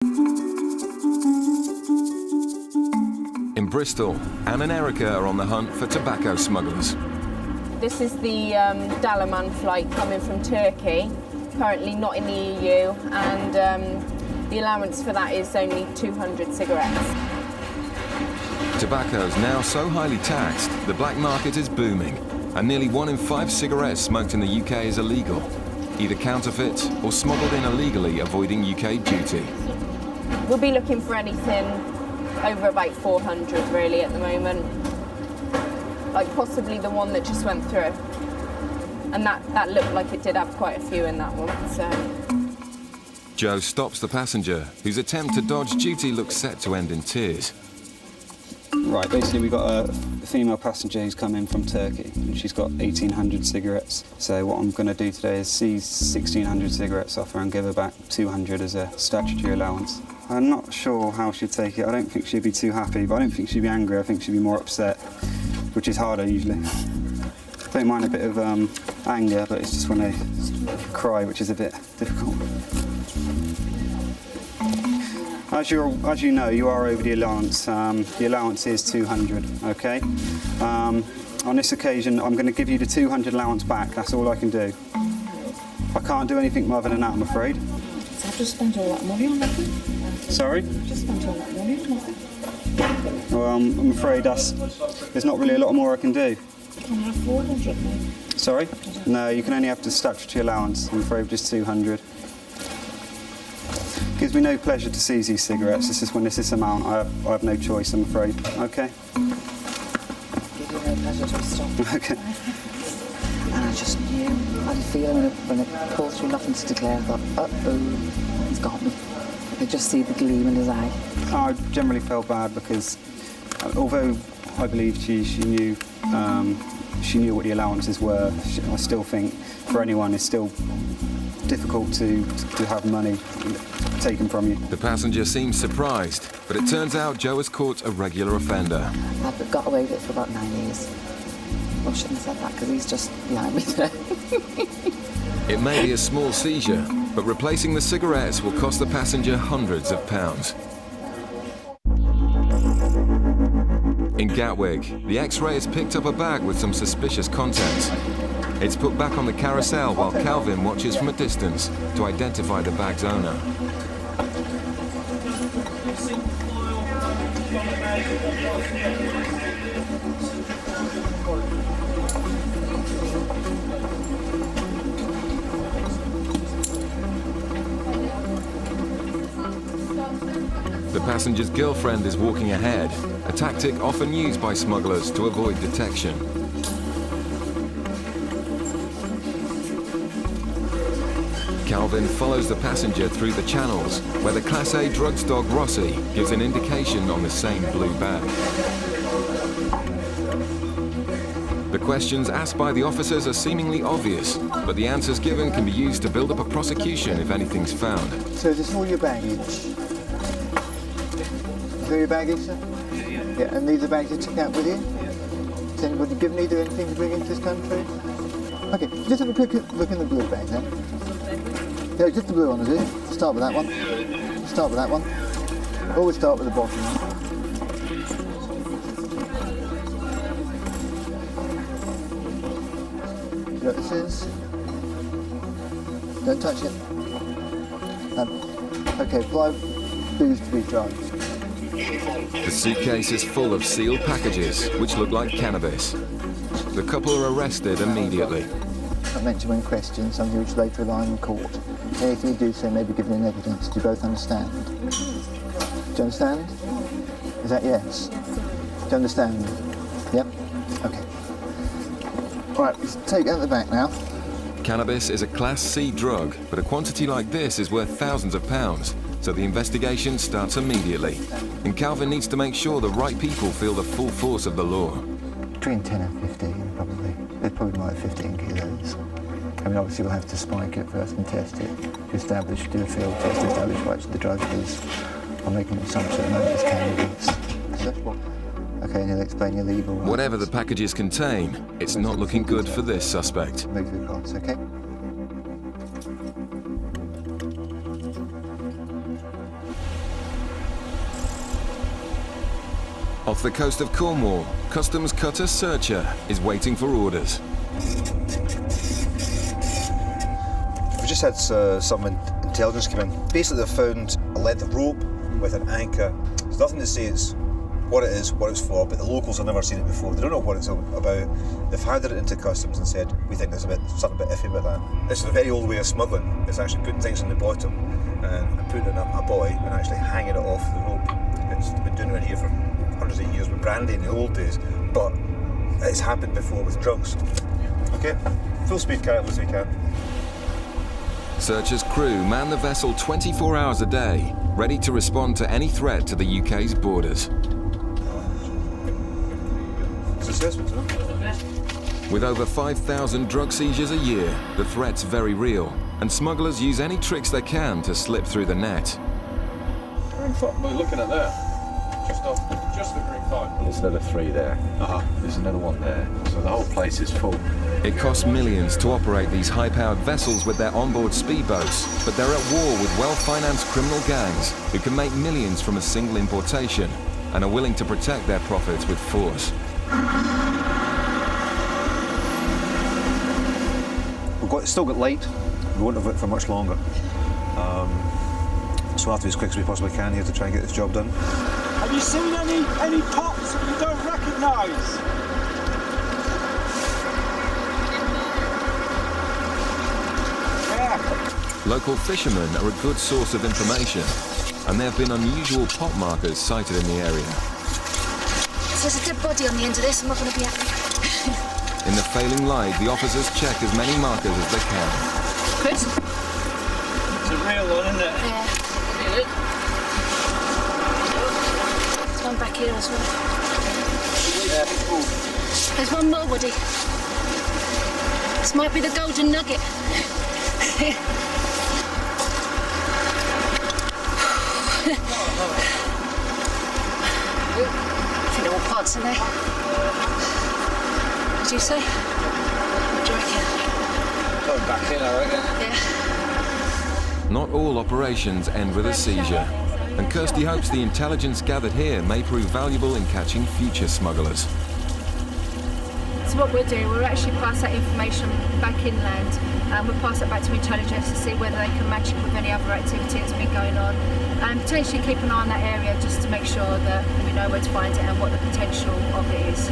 In Bristol, Anne and Erica are on the hunt for tobacco smugglers. This is the Dalaman flight coming from Turkey, currently not in the EU, and the allowance for that is only 200 cigarettes. Tobacco is now so highly taxed, the black market is booming, and nearly 1 in 5 cigarettes smoked in the UK is illegal, either counterfeit or smuggled in illegally, avoiding UK duty. We'll be looking for anything over about 400 really at the moment. Like possibly the one that just went through. And that looked like it did have quite a few in that one, so. Joe stops the passenger, whose attempt to dodge duty looks set to end in tears. Right, basically we've got a female passenger who's come in from Turkey, and she's got 1,800 cigarettes. So what I'm going to do today is seize 1,600 cigarettes off her and give her back 200 as a statutory allowance. I'm not sure how she'd take it. I don't think she'd be too happy, but I don't think she'd be angry. I think she'd be more upset, which is harder usually. I don't mind a bit of anger, but it's just when they cry, which is a bit difficult. As you know, you are over the allowance. The allowance is 200, okay? On this occasion, I'm going to give you the 200 allowance back. That's all I can do. I can't do anything more than that, I'm afraid. So I've just spent all that money on nothing. Sorry? I've just spent all that money on nothing. Well, I'm afraid there's not really a lot more I can do. Can I have 400 now? Sorry? No, you can only have the statutory allowance. I'm afraid just 200. Gives me no pleasure to seize these cigarettes. This is when this amount, I have no choice, I'm afraid. Okay? Give you no pleasure to stop. Okay. And I just knew, I had a feeling when it pulled through nothing to declare, I thought, uh-oh, he's got me. I could just see the gleam in his eye. I generally felt bad because, although I believe she knew what the allowances were, I still think for anyone it's still difficult to have money taken from you. The passenger seems surprised, but it turns out Joe has caught a regular offender. I've got away with it for about 9 years. Well, I shouldn't have said that because he's just behind me today. It may be a small seizure, but replacing the cigarettes will cost the passenger hundreds of pounds. In Gatwick, the X-ray has picked up a bag with some suspicious contents. It's put back on the carousel while Calvin watches from a distance to identify the bag's owner. The passenger's girlfriend is walking ahead, a tactic often used by smugglers to avoid detection. Calvin follows the passenger through the channels, where the Class A drugs dog Rossi gives an indication on the same blue bag. The questions asked by the officers are seemingly obvious, but the answers given can be used to build up a prosecution if anything's found. So is this all your baggage? Is there your baggage, sir? Yeah, and these are bags you took out with you? Has anybody given either anything to bring into this country? Okay, just have a quick look in the blue bag then. Yeah, just the blue one, is it? Start with that one. Start with that one. Always start with the bottom one. You know what this is? Don't touch it. Okay, apply booze to be drugs. The suitcase is full of sealed packages, which look like cannabis. The couple are arrested immediately. Not meant to win questions, something which later rely in court. Anything you do say may be given in evidence. Do you both understand? Do you understand? Is that yes? Do you understand? Yep? Okay. All right, let's take it out the back now. Cannabis is a Class C drug, but a quantity like this is worth thousands of pounds, so the investigation starts immediately. And Calvin needs to make sure the right people feel the full force of the law. Between 10 and 15, probably. There's probably more than 15 kilos. I mean, obviously we'll have to spike it first and test it, do a field test to establish what the drug is. I'm making an assumption at the moment it's cannabis. Okay, and he'll explain your legal rights. Whatever the packages contain, it's not looking good for this suspect. Move across, okay? Off the coast of Cornwall, customs cutter Searcher is waiting for orders. We just had some intelligence come in. Basically, they've found a length of rope with an anchor. There's nothing to say it's what it is, what it's for, but the locals have never seen it before. They don't know what it's about. They've handed it into customs and said, we think there's something a bit iffy about that. This is a very old way of smuggling. It's actually putting things on the bottom and putting it in a buoy and actually hanging it off the rope. It's been doing it here for hundreds of years with brandy in the old days, but it's happened before with drugs. Okay, full speed, carry it as we can. Searcher's crew man the vessel 24 hours a day, ready to respond to any threat to the UK's borders. With over 5,000 drug seizures a year, the threat's very real, and smugglers use any tricks they can to slip through the net. Green flag, we're looking at there. Just the green flag. There's another 3 there. There's another 1 there. So the whole place is full. It costs millions to operate these high-powered vessels with their onboard speedboats, but they're at war with well-financed criminal gangs who can make millions from a single importation and are willing to protect their profits with force. We've still got light. We won't have it for much longer. So we'll have to be as quick as we possibly can here to try and get this job done. Have you seen any pops that you don't recognise? Yeah. Local fishermen are a good source of information, and there have been unusual pot markers sighted in the area. There's a dead body on the end of this. I'm not going to be happy. In the failing light, the officers check as many markers as they can. Chris? It's a real one, isn't it? Yeah. There's one back here as well. There's one more, Woody. This might be the golden nugget. I think they're all parts in there. What did you say? What do you reckon? Going back in, I reckon. Yeah. Not all operations end with a seizure, and Kirsty hopes the intelligence gathered here may prove valuable in catching future smugglers. So what we'll do, we'll actually pass that information back inland and we'll pass it back to intelligence to see whether they can match it with any other activity that's been going on, and potentially keep an eye on that area just to make sure that we know where to find it and what the potential of it is.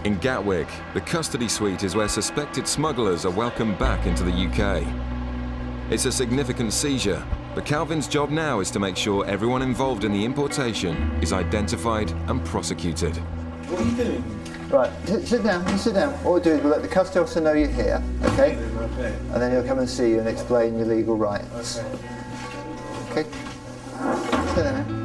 In Gatwick, the custody suite is where suspected smugglers are welcomed back into the UK. It's a significant seizure, but Calvin's job now is to make sure everyone involved in the importation is identified and prosecuted. What are you doing? Right, sit down, sit down. What we'll do is we'll let the custody officer know you're here, okay? And then he'll come and see you and explain your legal rights. Okay? Sit down.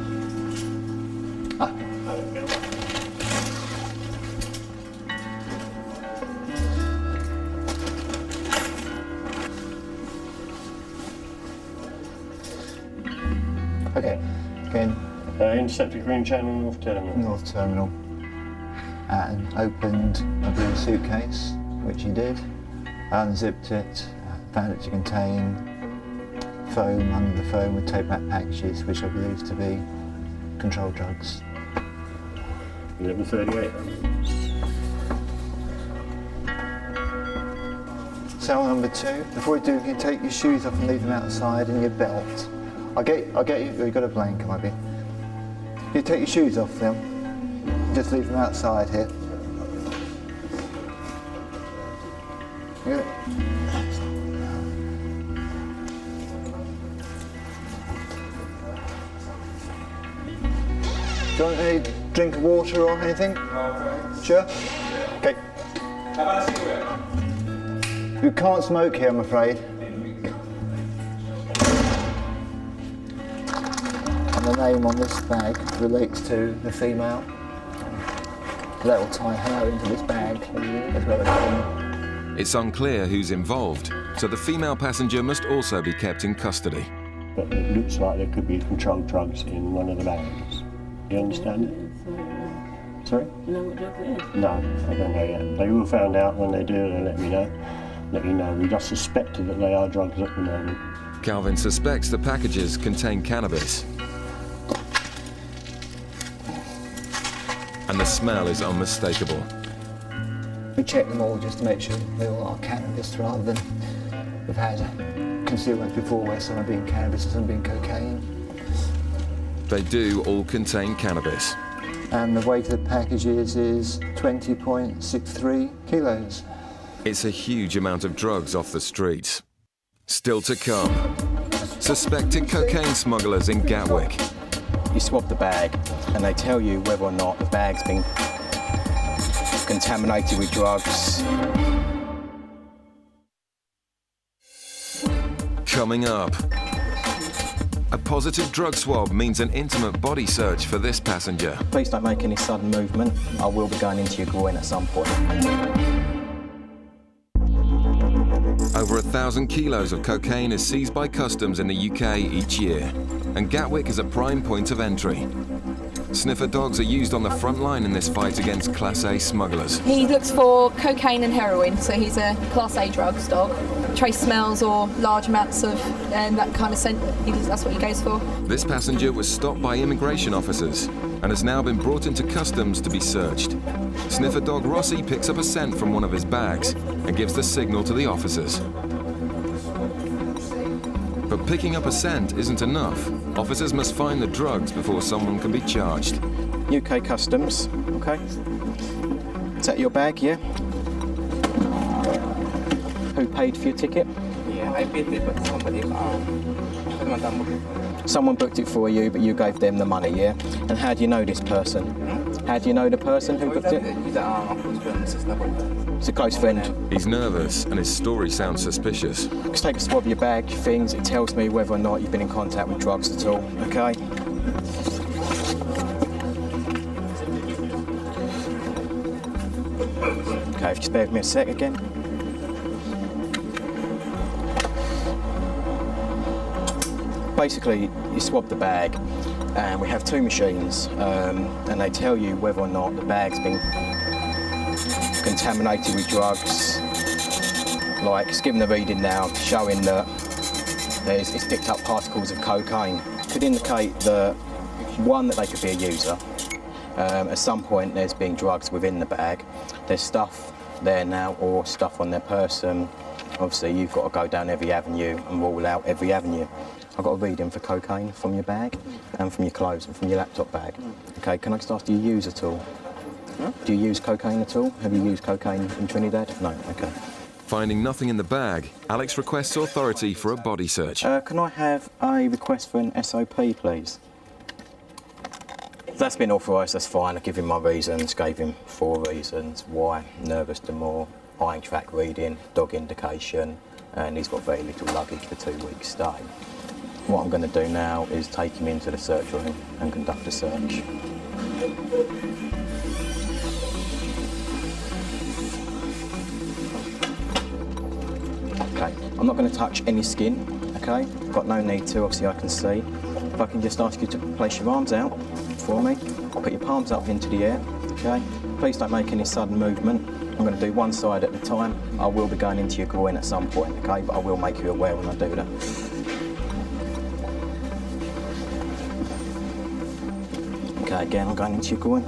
Okay, again. Intercepted Green Channel North Terminal. North Terminal. And opened a blue suitcase, which he did. Unzipped it, found it to contain foam. Under the foam with tape back packages, which I believe to be controlled drugs. 11:38. Cell number 2. Before you do, you can take your shoes off and leave them outside and your belt. I'll get you. You've got a blanket, maybe. You take your shoes off them. Just leave them outside here. Yeah. Do you want any drink of water or anything? Sure? Okay. You can't smoke here, I'm afraid. And the name on this bag relates to the female. That will tie her into this bag as well as him. It's unclear who's involved, so the female passenger must also be kept in custody. But it looks like there could be controlled drugs in one of the bags. You understand it? Sorry? No, what drug it is? No, I don't know yet. They will find out when they do, they'll let me know. Let you know. We just suspected that they are drugs at the moment. Calvin suspects the packages contain cannabis. And the smell is unmistakable. We check them all just to make sure they all are cannabis rather than we've had concealed ones before where some are being cannabis and some being cocaine. They do all contain cannabis. And the weight of the packages is 20.63 kilos. It's a huge amount of drugs off the streets. Still to come, suspected cocaine smugglers in Gatwick. You swab the bag and they tell you whether or not the bag's been contaminated with drugs. Coming up, a positive drug swab means an intimate body search for this passenger. Please don't make any sudden movement. I will be going into your groin at some point. Over 1,000 kilos of cocaine is seized by customs in the UK each year, and Gatwick is a prime point of entry. Sniffer dogs are used on the front line in this fight against Class A smugglers. He looks for cocaine and heroin, so he's a Class A drugs dog. Trace smells or large amounts of that kind of scent, that's what he goes for. This passenger was stopped by immigration officers and has now been brought into customs to be searched. Sniffer dog Rossi picks up a scent from one of his bags and gives the signal to the officers. But picking up a scent isn't enough. Officers must find the drugs before someone can be charged. UK Customs, okay. Is that your bag, yeah? Who paid for your ticket? Yeah, I paid it, but Someone booked it for you, but you gave them the money, yeah? And how do you know this person? How do you know the person who booked it? It's a close friend. He's nervous and his story sounds suspicious. Just take a swab of your bag, your things. It tells me whether or not you've been in contact with drugs at all, okay? Okay, if you just bear with me a sec again. Basically, you swab the bag, and we have two machines, and they tell you whether or not the bag's been contaminated with drugs. Like, it's given a reading now, showing that it's picked up particles of cocaine. Could indicate that, one, that they could be a user. At some point, there's been drugs within the bag. There's stuff there now, or stuff on their person. Obviously, you've got to go down every avenue and rule out every avenue. I've got a reading for cocaine from your bag and from your clothes and from your laptop bag. Okay, can I just ask, do you use at all? Do you use cocaine at all? Have you used cocaine in Trinidad? No, okay. Finding nothing in the bag, Alex requests authority for a body search. Can I have a request for an SOP, please? That's been authorised, that's fine. I give him my reasons, gave him 4 reasons. Why? Nervous demur, eyeing track reading, dog indication, and he's got very little luggage for 2 weeks stay. What I'm going to do now is take him into the search room and conduct a search. Okay, I'm not going to touch any skin, okay? Got no need to, obviously I can see. If I can just ask you to place your arms out for me, put your palms up into the air, okay? Please don't make any sudden movement. I'm going to do one side at a time. I will be going into your groin at some point, okay? But I will make you aware when I do that. Okay, again, I'm going into your groin.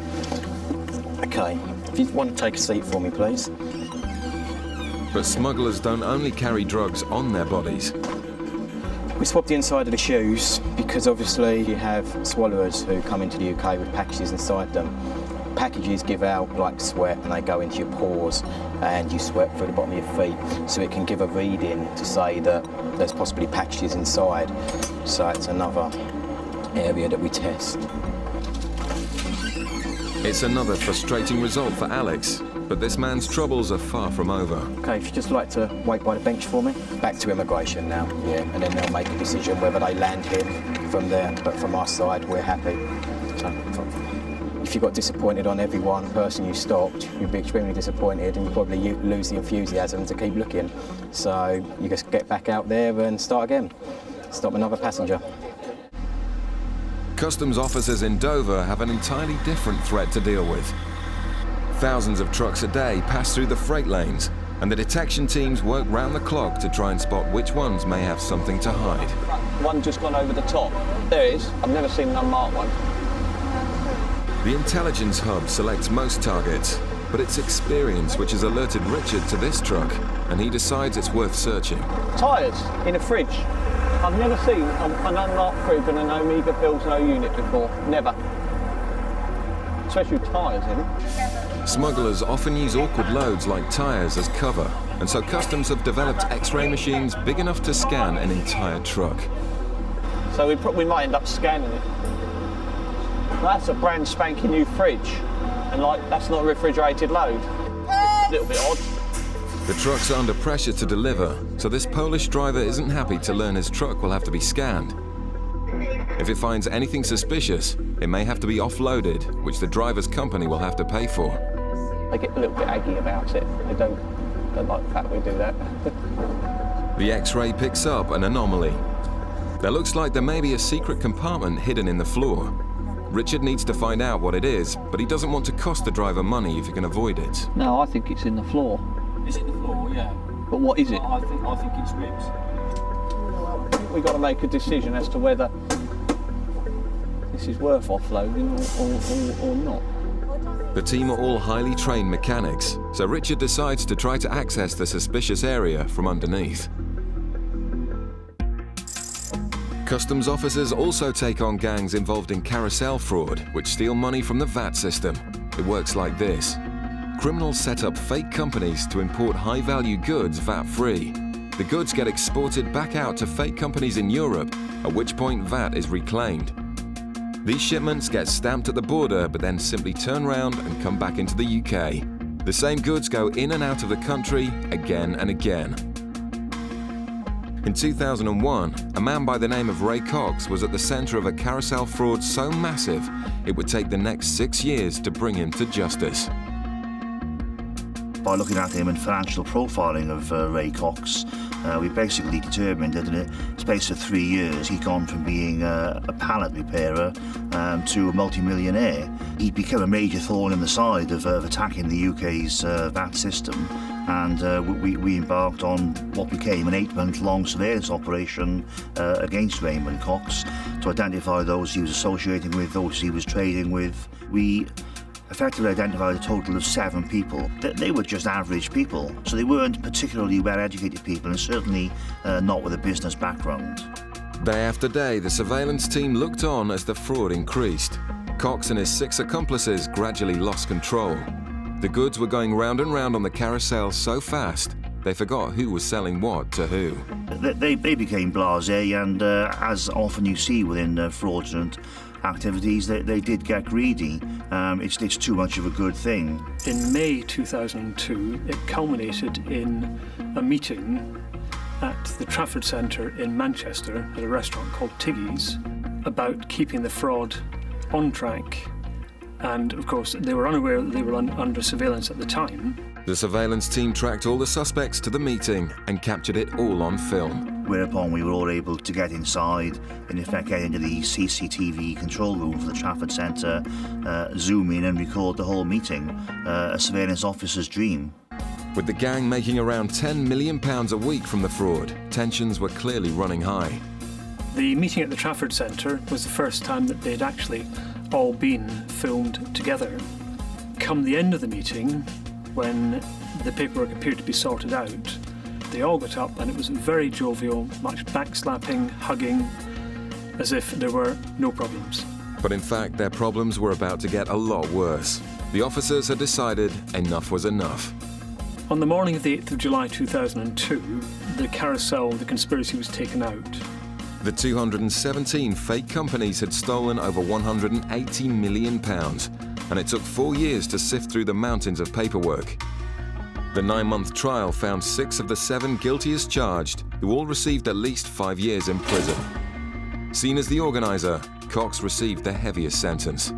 Okay, if you want to take a seat for me, please. But smugglers don't only carry drugs on their bodies. We swab the inside of the shoes because obviously you have swallowers who come into the UK with packages inside them. Packages give out like sweat and they go into your pores and you sweat through the bottom of your feet, so it can give a reading to say that there's possibly packages inside. So it's another area that we test. It's another frustrating result for Alex, but this man's troubles are far from over. Okay, if you'd just like to wait by the bench for me. Back to immigration now, yeah, and then they'll make a decision whether they land him from there, but from our side, we're happy. So, if you got disappointed on every one person you stopped, you'd be extremely disappointed and you probably lose the enthusiasm to keep looking. So you just get back out there and start again. Stop another passenger. Customs officers in Dover have an entirely different threat to deal with. Thousands of trucks a day pass through the freight lanes, and the detection teams work round the clock to try and spot which ones may have something to hide. One just gone over the top. There it is. I've never seen an unmarked one. The intelligence hub selects most targets, but it's experience which has alerted Richard to this truck, and he decides it's worth searching. Tyres in a fridge. I've never seen an unmarked fridge and an Omega Pilsner unit before. Never. Especially with tyres in. Smugglers often use awkward loads like tyres as cover, and so Customs have developed X-ray machines big enough to scan an entire truck. So we might end up scanning it. That's a brand spanking new fridge, and that's not a refrigerated load. A little bit odd. The truck's under pressure to deliver, so this Polish driver isn't happy to learn his truck will have to be scanned. If it finds anything suspicious, it may have to be offloaded, which the driver's company will have to pay for. They get a little bit aggy about it. They don't like the fact we do that. The X-ray picks up an anomaly. There looks like there may be a secret compartment hidden in the floor. Richard needs to find out what it is, but he doesn't want to cost the driver money if he can avoid it. No, I think it's in the floor. Is it the floor? Yeah. But what is it? I think it's ribs. We've got to make a decision as to whether this is worth offloading or not. The team are all highly trained mechanics, so Richard decides to try to access the suspicious area from underneath. Customs officers also take on gangs involved in carousel fraud, which steal money from the VAT system. It works like this. Criminals set up fake companies to import high-value goods VAT-free. The goods get exported back out to fake companies in Europe, at which point VAT is reclaimed. These shipments get stamped at the border, but then simply turn round and come back into the UK. The same goods go in and out of the country again and again. In 2001, a man by the name of Ray Cox was at the centre of a carousel fraud so massive, it would take the next 6 years to bring him to justice. By looking at him and financial profiling of Ray Cox, we basically determined that in a space of 3 years he'd gone from being a pallet repairer to a multi-millionaire. He'd become a major thorn in the side of attacking the UK's VAT system, and we embarked on what became an 8-month-long surveillance operation against Raymond Cox to identify those he was associating with, those he was trading with. We effectively identified a total of 7 people. They were just average people, so they weren't particularly well-educated people, and certainly not with a business background. Day after day, the surveillance team looked on as the fraud increased. Cox and his 6 accomplices gradually lost control. The goods were going round and round on the carousel so fast, they forgot who was selling what to who. They became blasé, and as often you see within fraudulent activities, they did get greedy. It's too much of a good thing. In May 2002, it culminated in a meeting at the Trafford Centre in Manchester at a restaurant called Tiggy's about keeping the fraud on track. And of course, they were unaware that they were under surveillance at the time. The surveillance team tracked all the suspects to the meeting and captured it all on film. Whereupon we were all able to get inside, in effect get into the CCTV control room for the Trafford Centre, zoom in and record the whole meeting. A surveillance officer's dream. With the gang making around £10 million a week from the fraud, tensions were clearly running high. The meeting at the Trafford Centre was the first time that they'd actually all been filmed together. Come the end of the meeting, when the paperwork appeared to be sorted out, they all got up and it was very jovial, much backslapping, hugging, as if there were no problems. But in fact, their problems were about to get a lot worse. The officers had decided enough was enough. On the morning of the 8th of July 2002, the carousel, the conspiracy was taken out. The 217 fake companies had stolen over £180 million, and it took 4 years to sift through the mountains of paperwork. The 9-month trial found 6 of the 7 guilty as charged, who all received at least 5 years in prison. Seen as the organiser, Cox received the heaviest sentence.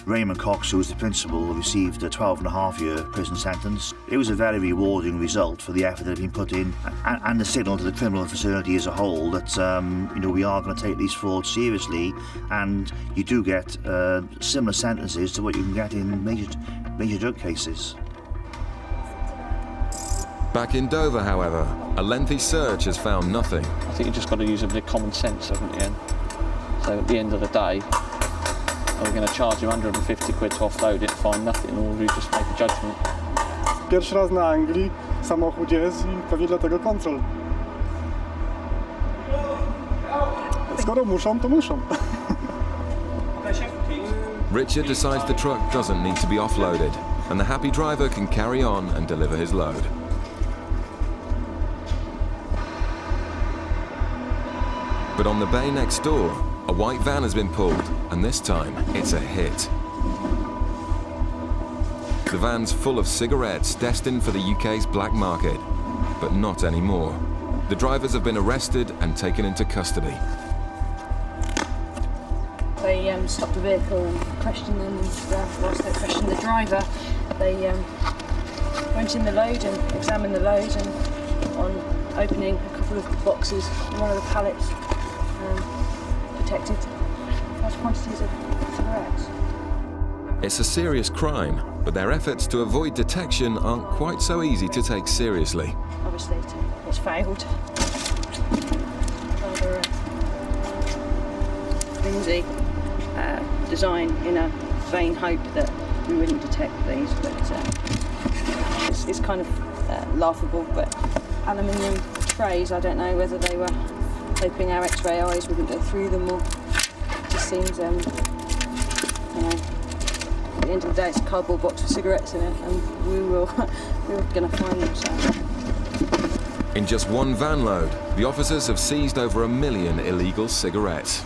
Raymond Cox, who was the principal, received a 12.5-year prison sentence. It was a very rewarding result for the effort that had been put in, and the signal to the criminal fraternity as a whole that we are going to take these frauds seriously, and you do get similar sentences to what you can get in major drug cases. Back in Dover, however, a lengthy search has found nothing. I think you just got to use a bit of common sense, haven't you? So at the end of the day, are we going to charge you 150 quid to offload it, find nothing, or do you just make a judgment? Pierwszy raz na Anglii, samochód jest i pewnie dlatego kontrol. Skoro muszą, to muszą. Richard decides the truck doesn't need to be offloaded, and the happy driver can carry on and deliver his load. But on the bay next door, a white van has been pulled, and this time it's a hit. The van's full of cigarettes destined for the UK's black market, but not anymore. The drivers have been arrested and taken into custody. They stopped the vehicle and questioned them, and whilst they questioned the driver, they went in the load and examined the load, and on opening a couple of the boxes in one of the pallets, detected large quantities of cigarettes. It's a serious crime, but their efforts to avoid detection aren't quite so easy to take seriously. Obviously, it's failed. Rather flimsy design in a vain hope that we wouldn't detect these, but it's kind of laughable. But aluminium trays, I don't know whether they were hoping our X-ray eyes wouldn't go through them, or it just seems, you know, at the end of the day, it's a cardboard box with cigarettes in it, and we're going to find them. So. In just one van load, the officers have seized over 1 million illegal cigarettes.